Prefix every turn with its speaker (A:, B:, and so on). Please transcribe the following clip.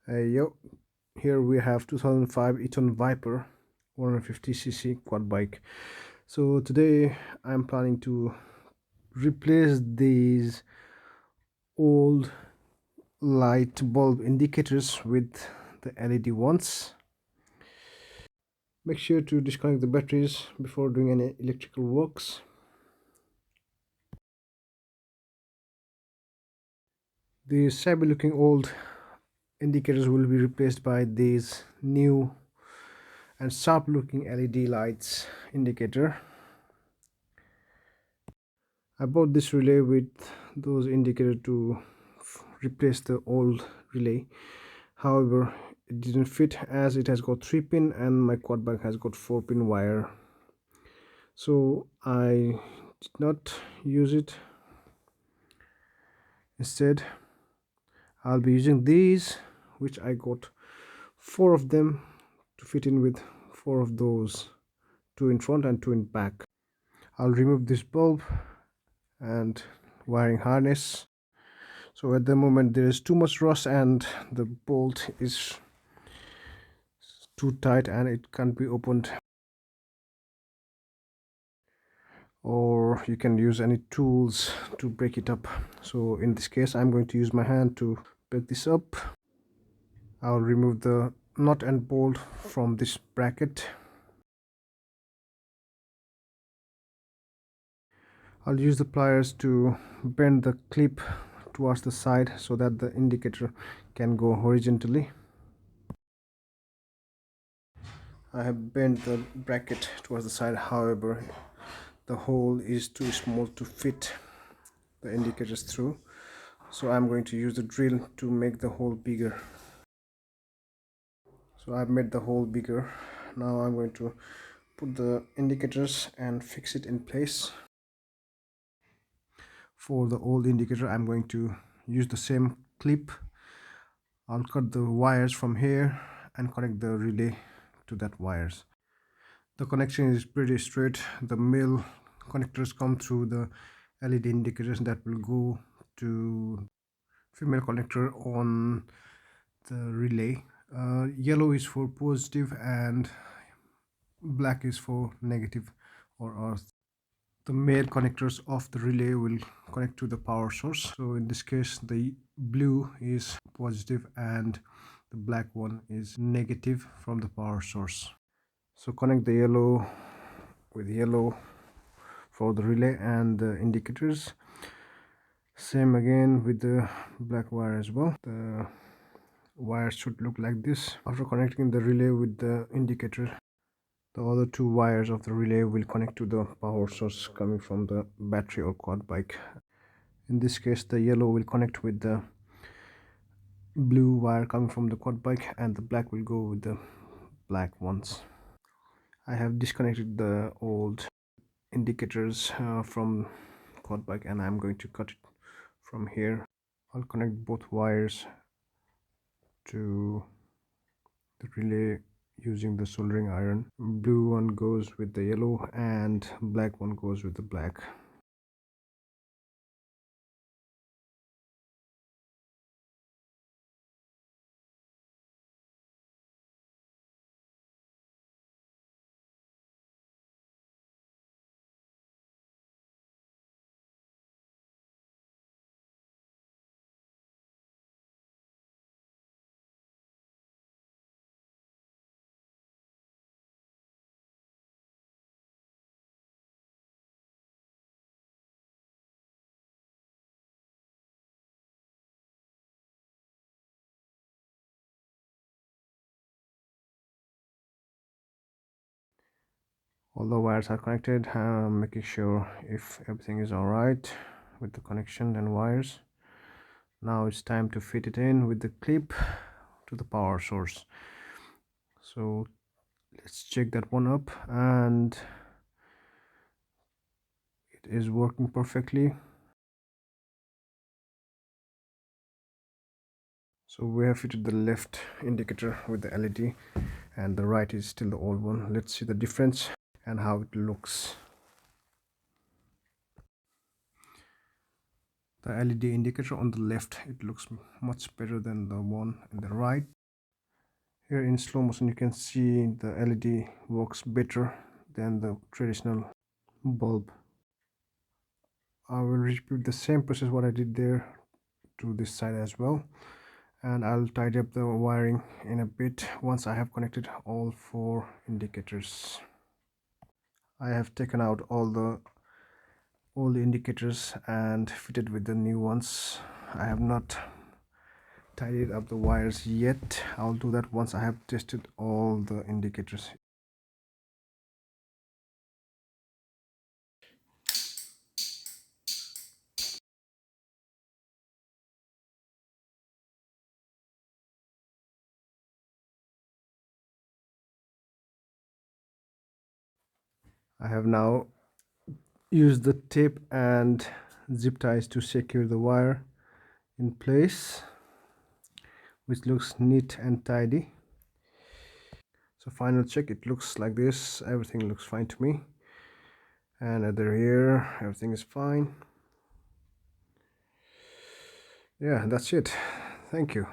A: Yo, here we have 2005 Eton Viper 150cc quad bike. So today I'm planning to replace these old light bulb indicators with the LED ones. Make sure to disconnect the batteries before doing any electrical works. These shabby looking old indicators will be replaced by these new and sharp looking LED lights indicator. I bought this relay with those indicators to replace the old relay. However, it didn't fit as it has got 3-pin and my quad bike has got 4-pin wire. So I did not use it. Instead, I'll be using these, which I got 4 of them to fit in with 4 of those, 2 in front and 2 in back. I'll remove this bulb and wiring harness. So at the moment there is too much rust and the bolt is too tight and it can't be opened, or you can use any tools to break it up. So in this case I'm going to use my hand to break this up. I'll remove the nut and bolt from this bracket. I'll use the pliers to bend the clip towards the side so that the indicator can go horizontally. I have bent the bracket towards the side, however the hole is too small to fit the indicators through, so I'm going to use the drill to make the hole bigger. So I've made the hole bigger. Now I'm going to put the indicators and fix it in place. For the old indicator I'm going to use the same clip. I'll cut the wires from here and connect the relay to that wires. The connection is pretty straight. The male connectors come through the LED indicators that will go to female connector on the relay. Yellow is for positive and black is for negative or earth. The male connectors of the relay will connect to the power source. So in this case the blue is positive and the black one is negative from the power source. So connect the yellow with yellow for the relay and the indicators. Same again with the black wire as well. The wires should look like this. After connecting the relay with the indicator, the other 2 wires of the relay will connect to the power source coming from the battery or quad bike. In this case the yellow will connect with the blue wire coming from the quad bike and the black will go with the black ones. I have disconnected the old indicators from quad bike and I'm going to cut it from here. I'll connect both wires to the relay using the soldering iron. Blue one goes with the yellow and black one goes with the black. All the wires are connected. I'm making sure if everything is alright with the connection and wires. Now it's time to fit it in with the clip to the power source. So let's check that one up, and it is working perfectly. So we have fitted the left indicator with the LED and the right is still the old one. Let's see the difference and how it looks. The LED indicator on the left, it looks much better than the one on the right. Here in slow motion you can see the LED works better than the traditional bulb. I will repeat the same process what I did there to this side as well, and I'll tidy up the wiring in a bit once I have connected all 4 indicators. I have taken out all the indicators and fitted with the new ones. I have not tidied up the wires yet. I'll do that once I have tested all the indicators. I have now used the tape and zip ties to secure the wire in place, which looks neat and tidy. So final check, it looks like this. Everything looks fine to me, and other here everything is fine. Yeah, that's it. Thank you.